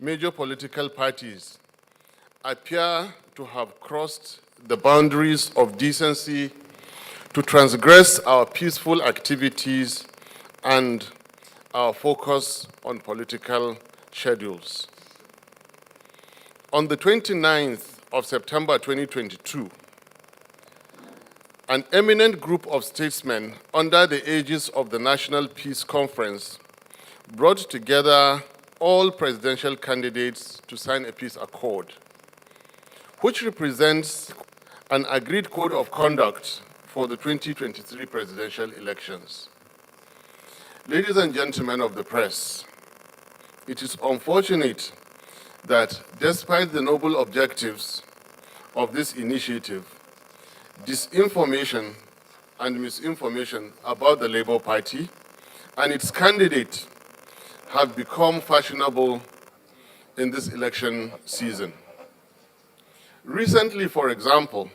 major political parties appear to have crossed the boundaries of decency to transgress our peaceful activities and our focus on political schedules. On the 29th of September 2022, an eminent group of statesmen under the aegis of the National Peace Conference brought together all presidential candidates to sign a peace accord, which represents an agreed code of conduct for the 2023 presidential elections. Ladies and gentlemen of the press, it is unfortunate that despite the noble objectives of this initiative, disinformation and misinformation about the Labour Party and its candidate have become fashionable in this election season. Recently, for example,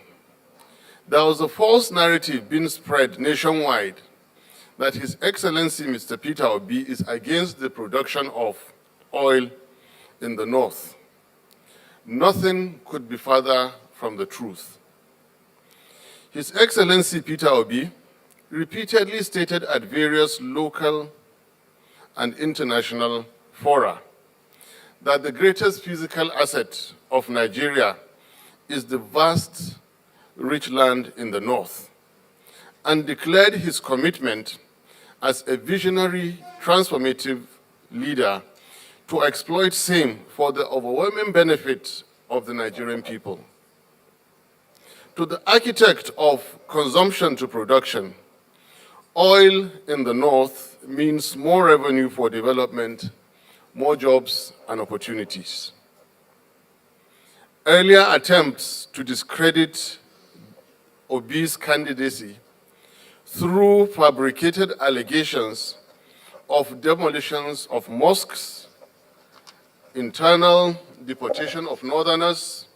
there was a false narrative being spread nationwide that His Excellency Mr. Peter Obi is against the production of oil in the north. Nothing could be further from the truth. His Excellency Peter Obi repeatedly stated at various local and international fora that the greatest physical asset of Nigeria is the vast, rich land in the north, and declared his commitment as a visionary, transformative leader to exploit same for the overwhelming benefit of the Nigerian people. To the architect of consumption to production, oil in the north means more revenue for development, more jobs and opportunities. Earlier attempts to discredit Obis' candidacy through fabricated allegations of demolitions of mosques, internal deportation of northerners,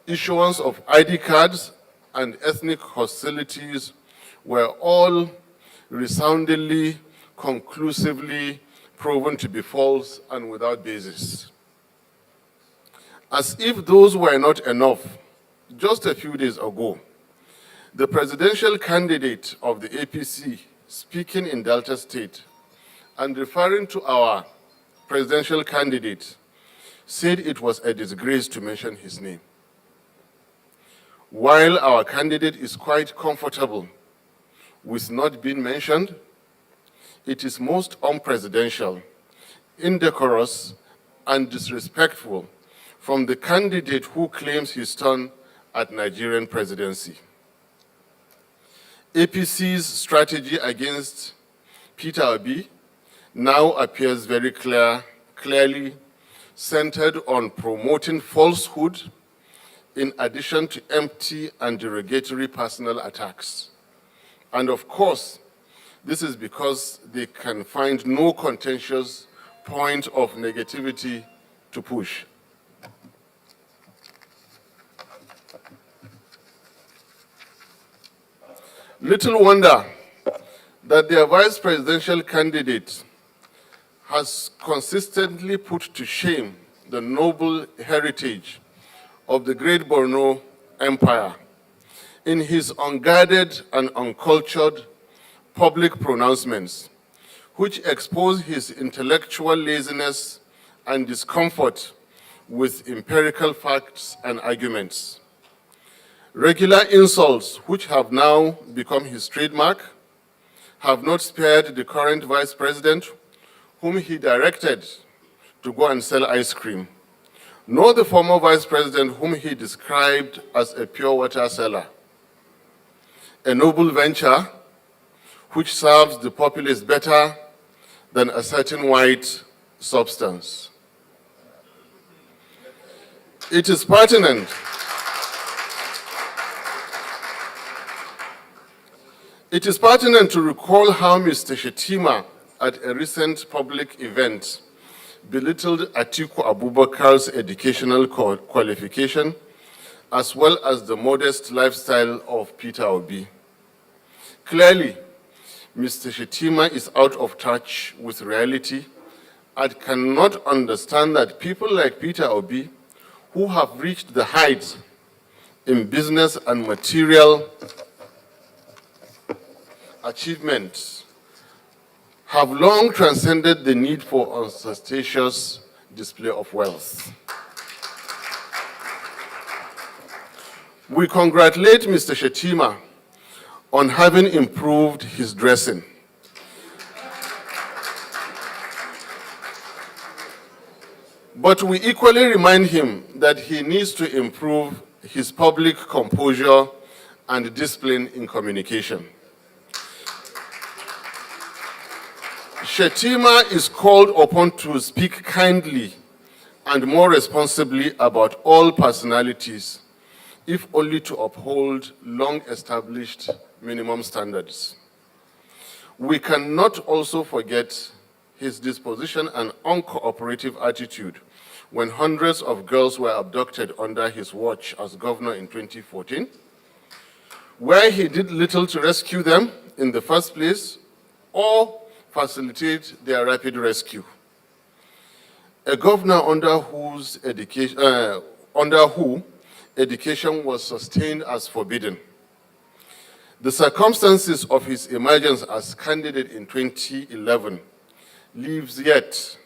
issuance of ID cards, and ethnic hostilities were all resoundingly, conclusively proven to be false and without basis. As if those were not enough, just a few days ago, the presidential candidate of the APC, speaking in Delta State and referring to our presidential candidate, said it was a disgrace to mention his name. While our candidate is quite comfortable with not being mentioned, it is most unpresidential, indecorous, and disrespectful from the candidate who claims his turn at Nigerian presidency. APC's strategy against Peter Obi now appears very clearly centered on promoting falsehood in addition to empty and derogatory personal attacks. And of course, this is because they can find no contentious point of negativity to push. Little wonder that their vice presidential candidate has consistently put to shame the noble heritage of the great Borno Empire in his unguarded and uncultured public pronouncements, which expose his intellectual laziness and discomfort with empirical facts and arguments. Regular insults, which have now become his trademark, have not spared the current vice president, whom he directed to go and sell ice cream, nor the former vice president, whom he described as a pure water seller, a noble venture which serves the populace better than a certain white substance. It is pertinent to recall how Mr. Shettima, at a recent public event, belittled Atiku Abubakar's educational qualification, as well as the modest lifestyle of Peter Obi. Clearly, Mr. Shettima is out of touch with reality and cannot understand that people like Peter Obi, who have reached the heights in business and material achievements, have long transcended the need for ostentatious display of wealth. We congratulate Mr. Shettima on having improved his dressing. But we equally remind him that he needs to improve his public composure and discipline in communication. Shettima is called upon to speak kindly and more responsibly about all personalities, if only to uphold long-established minimum standards. We cannot also forget his disposition and uncooperative attitude when hundreds of girls were abducted under his watch as governor in 2014, where he did little to rescue them in the first place or facilitate their rapid rescue. A governor under who education was sustained as forbidden. The circumstances of his emergence as candidate in 2011 leaves yet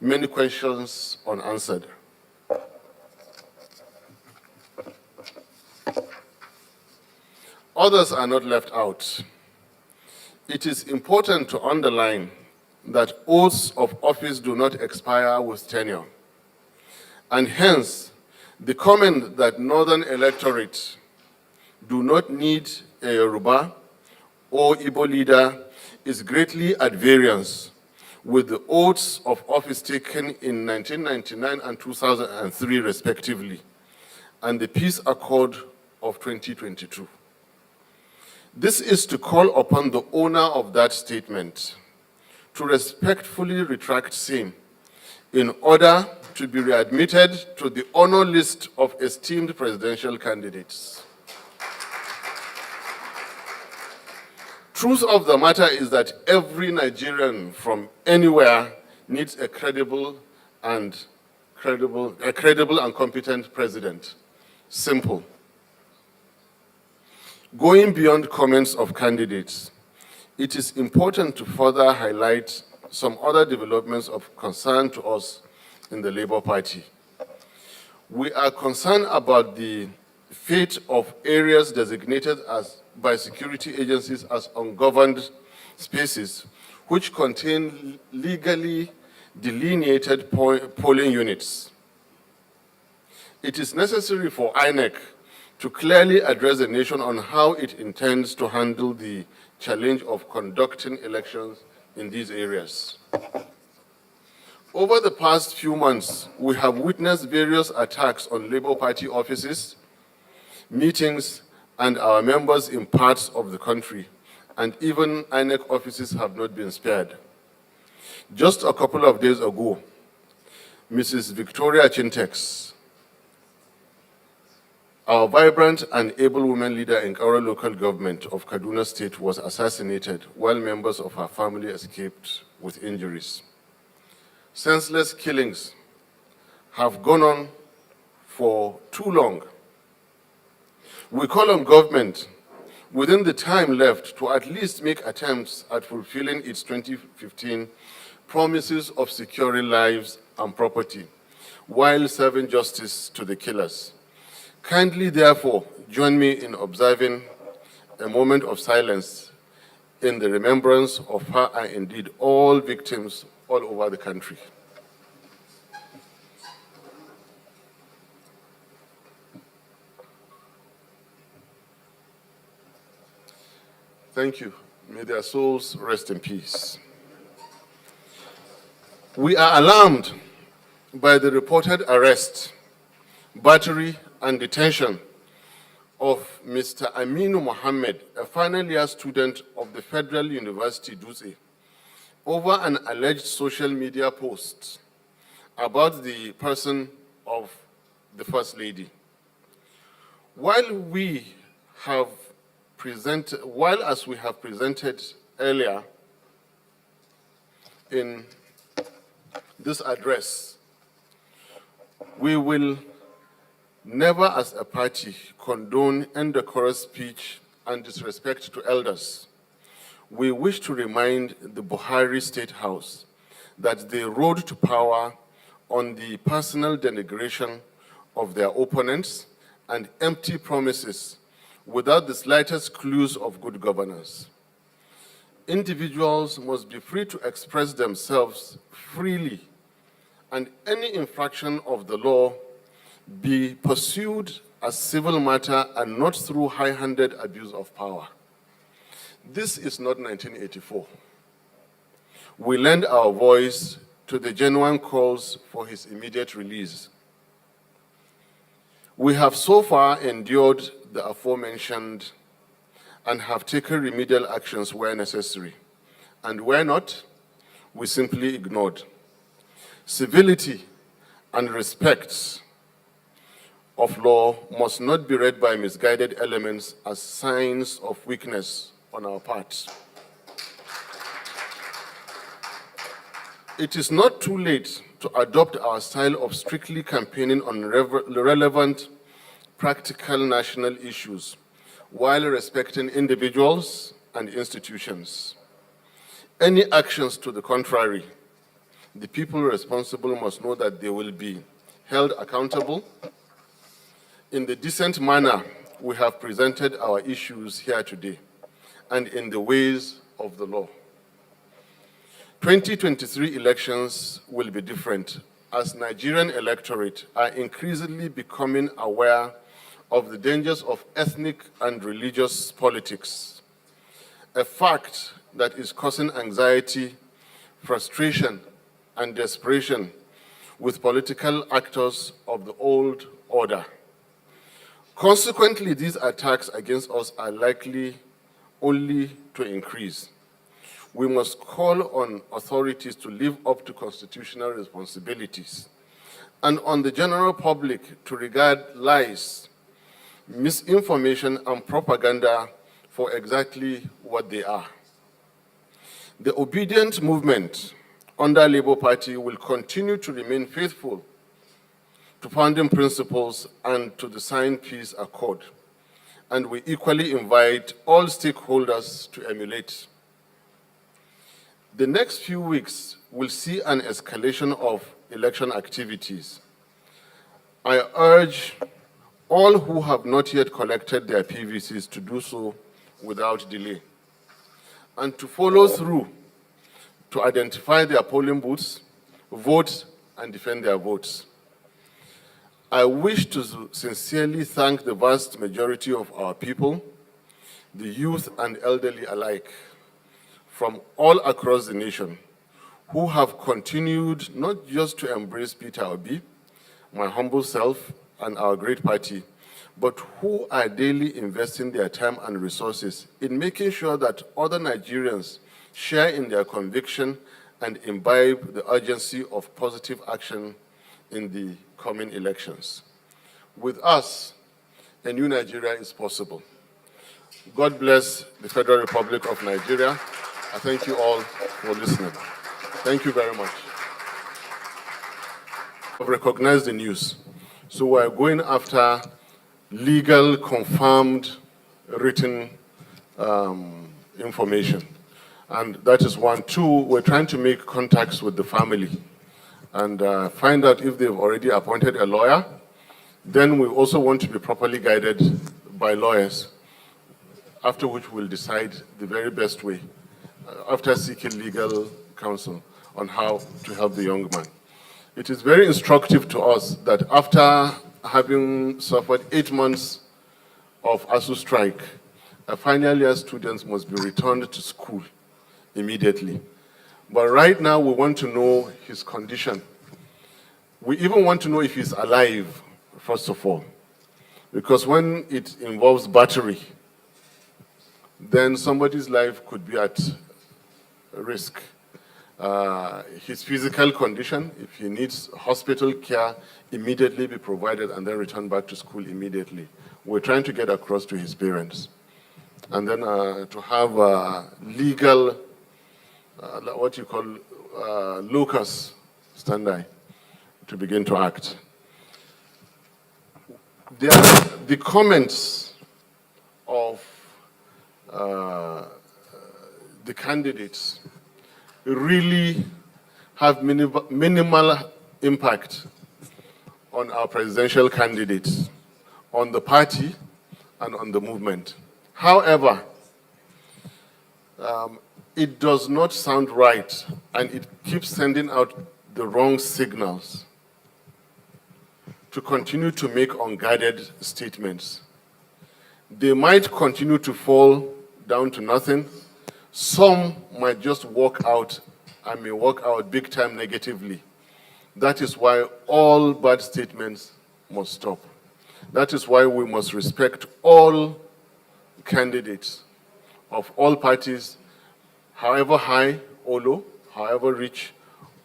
many questions unanswered. Others are not left out. It is important to underline that oaths of office do not expire with tenure, and hence the comment that northern electorate do not need a Yoruba or Igbo leader is greatly at variance with the oaths of office taken in 1999 and 2003 respectively, and the Peace Accord of 2022. This is to call upon the owner of that statement to respectfully retract same in order to be readmitted to the honor list of esteemed presidential candidates. Truth of the matter is that every Nigerian from anywhere needs a credible and competent president. Simple. Going beyond comments of candidates, it is important to further highlight some other developments of concern to us in the Labour Party. We are concerned about the fate of areas designated by security agencies as ungoverned spaces, which contain legally delineated polling units. It is necessary for INEC to clearly address the nation on how it intends to handle the challenge of conducting elections in these areas. Over the past few months, we have witnessed various attacks on Labour Party offices, meetings, and our members in parts of the country, and even INEC offices have not been spared. Just a couple of days ago, Mrs. Victoria Chintex, our vibrant and able women leader in our local government of Kaduna State, was assassinated while members of her family escaped with injuries. Senseless killings have gone on for too long. We call on government within the time left to at least make attempts at fulfilling its 2015 promises of securing lives and property while serving justice to the killers. Kindly, therefore, join me in observing a moment of silence in the remembrance of her and indeed all victims all over the country. Thank you. May their souls rest in peace. We are alarmed by the reported arrest, battery, and detention of Mr. Aminu Mohammed, a final year student of the Federal University, Dutse, over an alleged social media post about the person of the First Lady. While as we have presented earlier in this address, we will never as a party condone indecorous speech and disrespect to elders. We wish to remind the Buhari State House that they rode to power on the personal denigration of their opponents and empty promises without the slightest clues of good governance. Individuals must be free to express themselves freely, and any infraction of the law be pursued as civil matter and not through high-handed abuse of power. This is not 1984. We lend our voice to the genuine calls for his immediate release. We have so far endured the aforementioned and have taken remedial actions where necessary, and where not, we simply ignored. Civility and respect of law must not be read by misguided elements as signs of weakness on our part. It is not too late to adopt our style of strictly campaigning on relevant, practical national issues while respecting individuals and institutions. Any actions to the contrary, the people responsible must know that they will be held accountable. In the decent manner we have presented our issues here today, and in the ways of the law. 2023 elections will be different, as Nigerian electorate are increasingly becoming aware of the dangers of ethnic and religious politics, a fact that is causing anxiety, frustration, and desperation with political actors of the old order. Consequently, these attacks against us are likely only to increase. We must call on authorities to live up to constitutional responsibilities, and on the general public to regard lies, misinformation, and propaganda for exactly what they are. The obedient movement under Labour Party will continue to remain faithful to founding principles and to the signed peace accord, and we equally invite all stakeholders to emulate. The next few weeks will see an escalation of election activities. I urge all who have not yet collected their PVCs to do so without delay, and to follow through to identify their polling booths, vote, and defend their votes. I wish to sincerely thank the vast majority of our people, the youth and elderly alike, from all across the nation, who have continued not just to embrace Peter Obi, my humble self, and our great party, but who are daily investing their time and resources in making sure that other Nigerians share in their conviction and imbibe the urgency of positive action in the coming elections. With us, a new Nigeria is possible. God bless the Federal Republic of Nigeria. I thank you all for listening. Thank you very much. I've recognized the news. So we're going after legal, confirmed, written information. And that is one. Two, we're trying to make contacts with the family and find out if they've already appointed a lawyer. Then we also want to be properly guided by lawyers, after which we'll decide the very best way, after seeking legal counsel on how to help the young man. It is very instructive to us that after having suffered 8 months of ASU strike, final year students must be returned to school immediately. But right now we want to know his condition. We even want to know if he's alive, first of all, because when it involves battery, then somebody's life could be at risk. His physical condition, if he needs hospital care, immediately be provided and then return back to school immediately. We're trying to get across to his parents. and then to have legal, what you call locus standi, to begin to act. The comments of the candidates really have minimal impact on our presidential candidates, on the party, and on the movement. However, it does not sound right, and it keeps sending out the wrong signals to continue to make unguided statements. They might continue to fall down to nothing. Some might just walk out and may walk out big time negatively. That is why all bad statements must stop. That is why we must respect all candidates of all parties, however high or low, however rich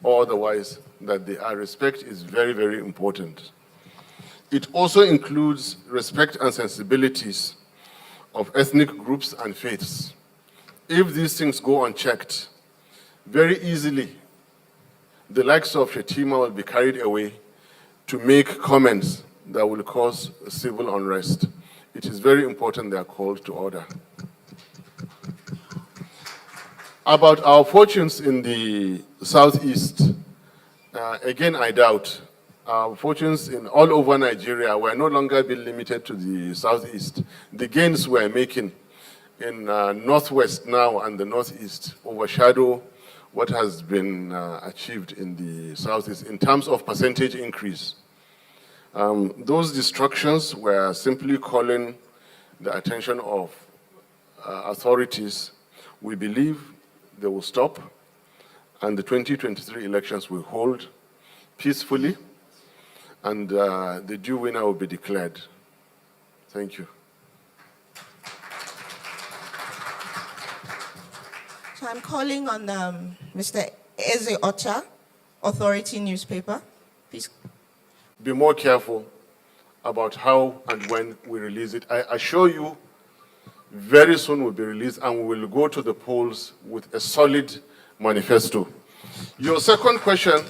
or otherwise that they are. Respect is very, very important. It also includes respect and sensibilities of ethnic groups and faiths. If these things go unchecked, very easily, the likes of Shettima will be carried away to make comments that will cause civil unrest. It is very important they are called to order. About our fortunes in the southeast, again, I doubt. Our fortunes in all over Nigeria were no longer being limited to the southeast. The gains we're making in northwest now and the northeast overshadow what has been achieved in the southeast in terms of percentage increase. Those destructions were simply calling the attention of authorities. We believe they will stop, and the 2023 elections will hold peacefully, and the due winner will be declared. Thank you. So I'm calling on Mr. Eze Ocha, Authority newspaper. Please. Be more careful about how and when we release it. I assure you, very soon will be released, and we will go to the polls with a solid manifesto. Your second question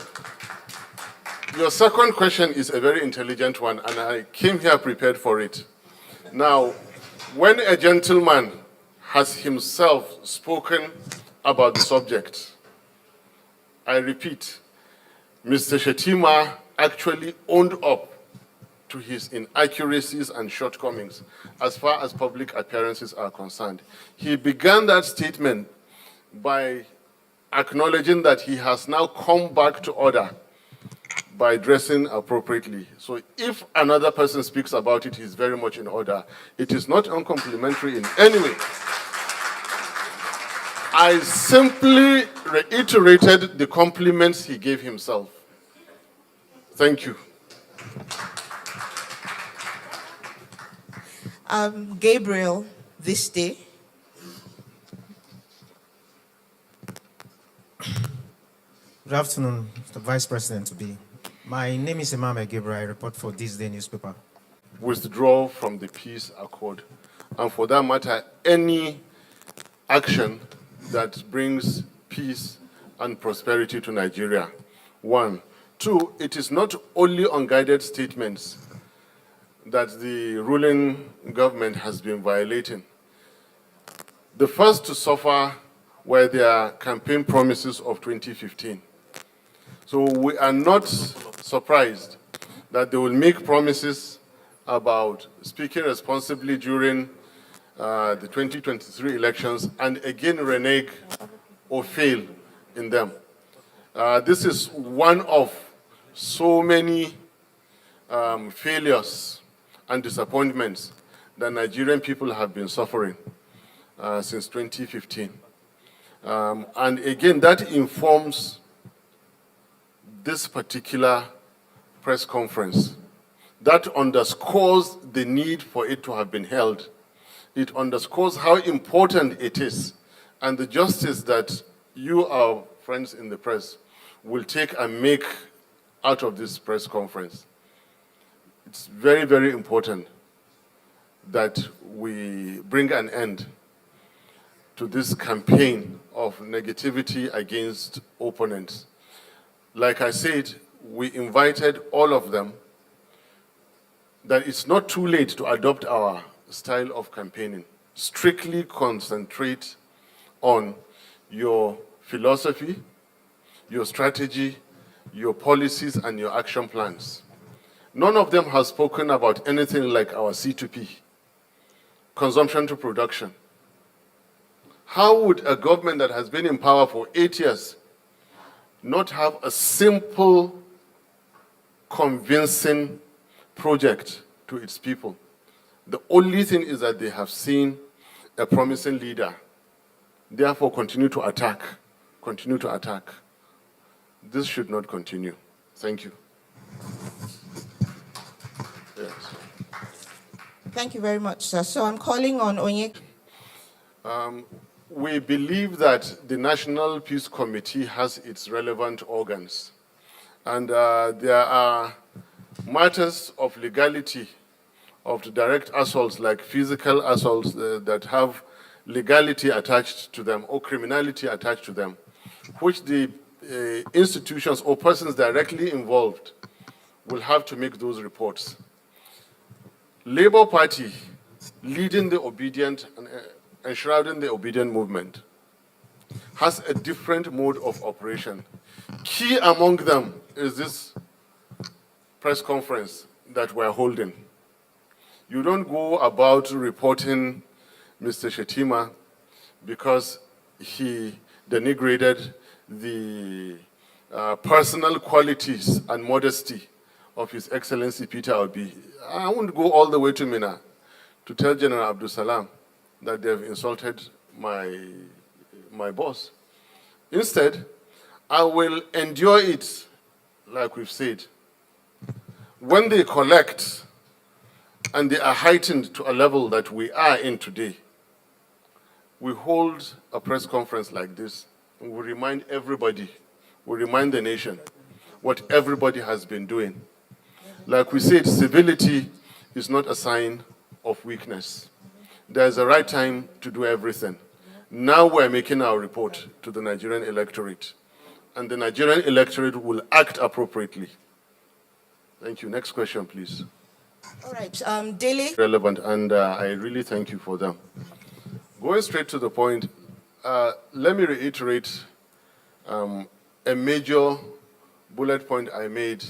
is a very intelligent one, and I came here prepared for it. Now, when a gentleman has himself spoken about the subject, I repeat, Mr. Shettima actually owned up to his inaccuracies and shortcomings as far as public appearances are concerned. He began that statement by acknowledging that he has now come back to order by dressing appropriately. So if another person speaks about it, he's very much in order. It is not uncomplimentary in any way. I simply reiterated the compliments he gave himself. Thank you. Gabriel, this day. Good afternoon, Mr. Vice President to be. My name is Emmanuel Gabriel. I report for This Day newspaper. Withdraw from the peace accord. And for that matter, any action that brings peace and prosperity to Nigeria. One. Two, it is not only unguided statements that the ruling government has been violating. The first to suffer were their campaign promises of 2015. So we are not surprised that they will make promises about speaking responsibly during the 2023 elections and again renege or fail in them. This is one of so many failures and disappointments that Nigerian people have been suffering since 2015. And again, that informs this particular press conference. That underscores the need for it to have been held. It underscores how important it is and the justice that you, our friends in the press, will take and make out of this press conference. It's very, very important that we bring an end to this campaign of negativity against opponents. Like I said, we invited all of them that it's not too late to adopt our style of campaigning. Strictly concentrate on your philosophy, your strategy, your policies, and your action plans. None of them has spoken about anything like our C2P, consumption to production. How would a government that has been in power for 8 years not have a simple, convincing project to its people? The only thing is that they have seen a promising leader. Therefore, continue to attack. Continue to attack. This should not continue. Thank you. Yes. Thank you very much, sir. So I'm calling on Onye. We believe that the National Peace Committee has its relevant organs. And there are matters of legality of direct assaults, like physical assaults that have legality attached to them or criminality attached to them, which the institutions or persons directly involved will have to make those reports. Labour Party, leading the obedient and enshrouding the obedient movement, has a different mode of operation. Key among them is this press conference that we're holding. You don't go about reporting Mr. Shettima because he denigrated the personal qualities and modesty of His Excellency Peter Obi. I won't go all the way to Mina to tell General Abdul Salam that they've insulted my boss. Instead, I will endure it, like we've said. When they collect and they are heightened to a level that we are in today, we hold a press conference like this and we remind everybody, we remind the nation what everybody has been doing. Like we said, civility is not a sign of weakness. There's a right time to do everything. Now we're making our report to the Nigerian electorate, and the Nigerian electorate will act appropriately. Thank you. Next question, please. All right, Dele. Relevant, and I really thank you for them. Going straight to the point, let me reiterate a major bullet point I made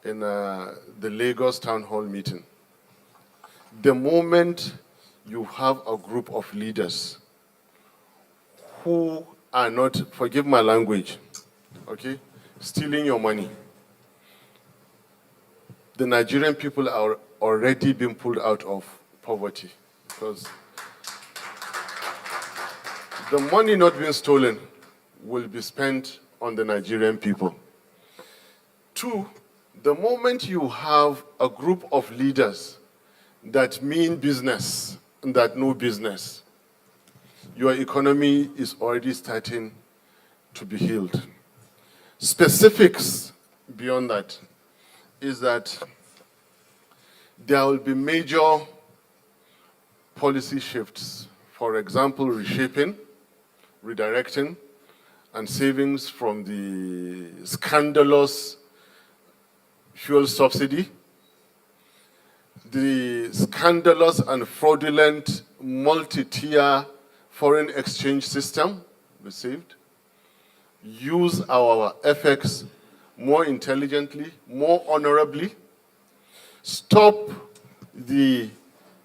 in the Lagos Town Hall meeting. The moment you have a group of leaders who are not, forgive my language, okay, stealing your money, the Nigerian people are already being pulled out of poverty because the money not being stolen will be spent on the Nigerian people. Two, the moment you have a group of leaders that mean business and that know business, your economy is already starting to be healed. Specifics beyond that is that there will be major policy shifts. For example, reshaping, redirecting, and savings from the scandalous fuel subsidy, the scandalous and fraudulent multi-tier foreign exchange system we saved, use our FX more intelligently, more honorably, stop the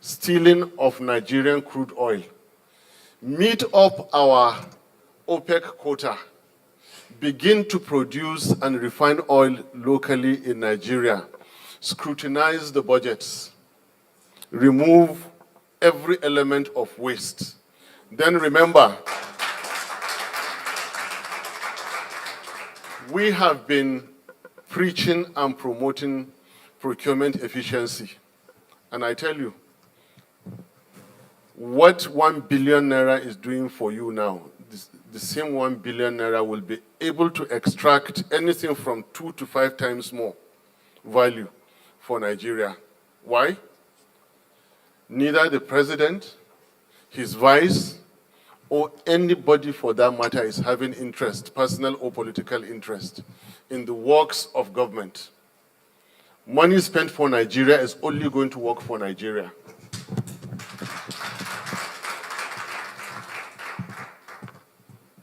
stealing of Nigerian crude oil, meet up our OPEC quota, begin to produce and refine oil locally in Nigeria, scrutinize the budgets, remove every element of waste. Then remember, we have been preaching and promoting procurement efficiency. And I tell you, what 1 billion naira is doing for you now, the same 1 billion naira will be able to extract anything from 2 to 5 times more value for Nigeria. Why? Neither the president, his vice, or anybody for that matter is having interest, personal or political interest, in the works of government, money spent for Nigeria is only going to work for Nigeria.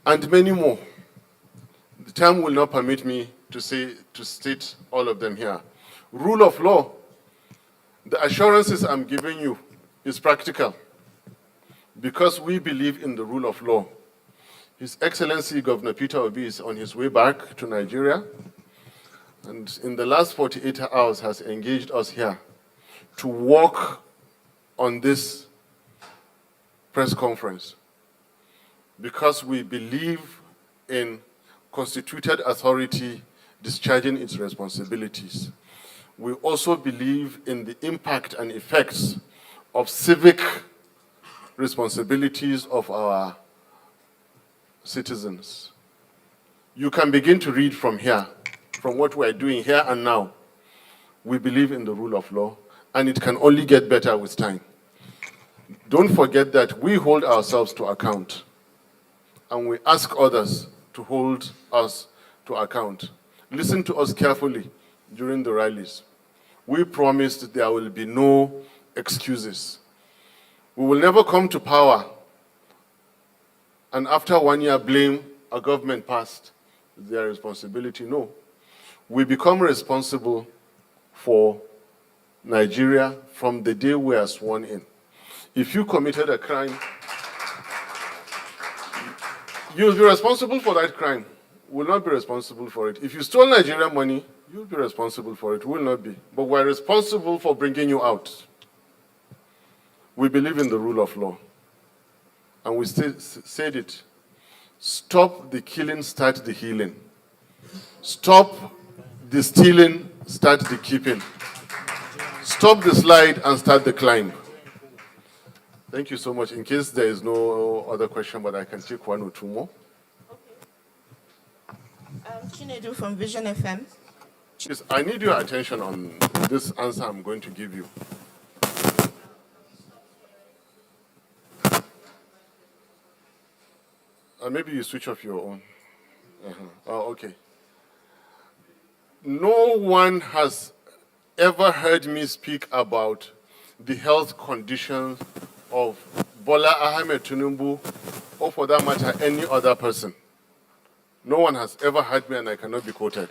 And many more. The time will not permit me to state all of them here. Rule of law. The assurances I'm giving you is practical because we believe in the rule of law. His Excellency Governor Peter Obi is on his way back to Nigeria, and in the last 48 hours has engaged us here to work on this press conference because we believe in constituted authority discharging its responsibilities. We also believe in the impact and effects of civic responsibilities of our citizens. You can begin to read from here, from what we're doing here and now. We believe in the rule of law, and it can only get better with time. Don't forget that we hold ourselves to account, and we ask others to hold us to account. Listen to us carefully during the rallies. We promised there will be no excuses. We will never come to power and after 1 year blame a government past their responsibility. No. We become responsible for Nigeria from the day we are sworn in. If you committed a crime, you'll be responsible for that crime. Will not be responsible for it. If you stole Nigerian money, you'll be responsible for it. Will not be. But we're responsible for bringing you out. We believe in the rule of law. And we said it. Stop the killing, start the healing. Stop the stealing, start the keeping. Stop the slide and start the climb. Thank you so much. In case there is no other question, but I can take one or two more. Chinedu from Vision FM. Yes, I need your attention on this answer I'm going to give you. Maybe you switch off your own. Oh, okay. No one has ever heard me speak about the health conditions of Bola Ahmed Tinubu, or for that matter, any other person. No one has ever heard me, and I cannot be quoted.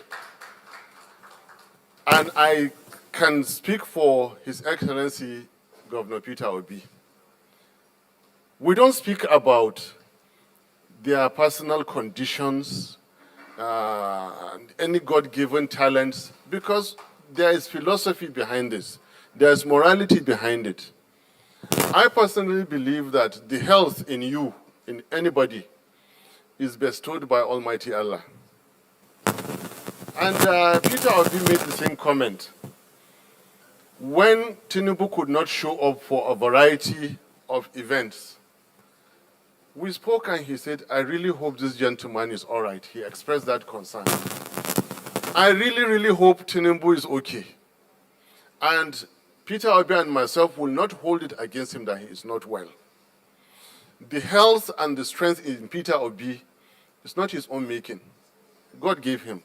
And I can speak for His Excellency Governor Peter Obi. We don't speak about their personal conditions, any God-given talents, because there is philosophy behind this. There is morality behind it. I personally believe that the health in you, in anybody, is bestowed by Almighty Allah. And Peter Obi made the same comment. When Tinubu could not show up for a variety of events, we spoke and he said, I really hope this gentleman is all right. He expressed that concern. I really, really hope Tinubu is okay. And Peter Obi and myself will not hold it against him that he is not well. The health and the strength in Peter Obi is not his own making. God gave him.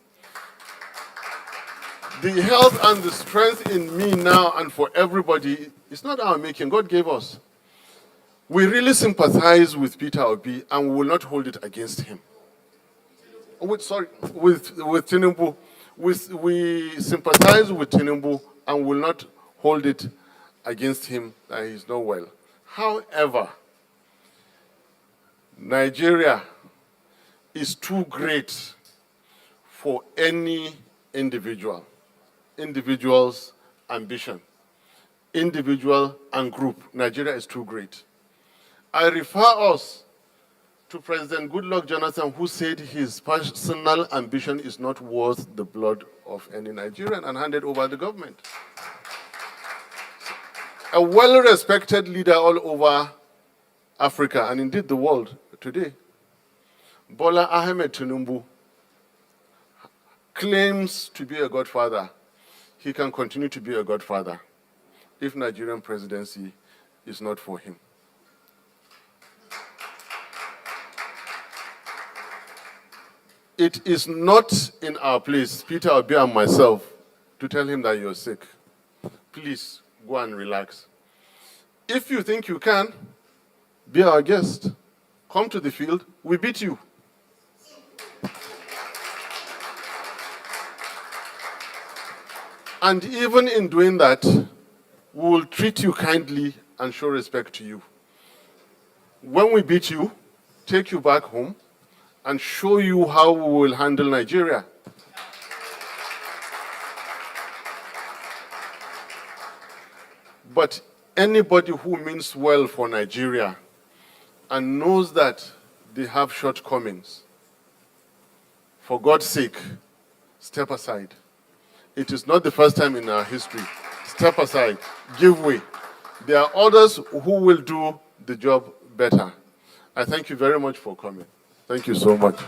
The health and the strength in me now and for everybody is not our making. God gave us. We really sympathize with Peter Obi and we will not hold it against him. With Tinubu. We sympathize with Tinubu and will not hold it against him that he is not well. However, Nigeria is too great for any individual's ambition, individual and group. Nigeria is too great. I refer us to President Goodluck Jonathan, who said his personal ambition is not worth the blood of any Nigerian, and handed over the government. A well-respected leader all over Africa, and indeed the world today, Bola Ahmed Tinubu, claims to be a godfather. He can continue to be a godfather if Nigerian presidency is not for him. it is not in our place, Peter Obi and myself, to tell him that you're sick. Please go and relax. If you think you can, be our guest. Come to the field, we beat you. And even in doing that, we will treat you kindly and show respect to you. When we beat you, take you back home and show you how we will handle Nigeria. But anybody who means well for Nigeria and knows that they have shortcomings, for God's sake, step aside. It is not the first time in our history. Step aside, give way. There are others who will do the job better. I thank you very much for coming. Thank you so much.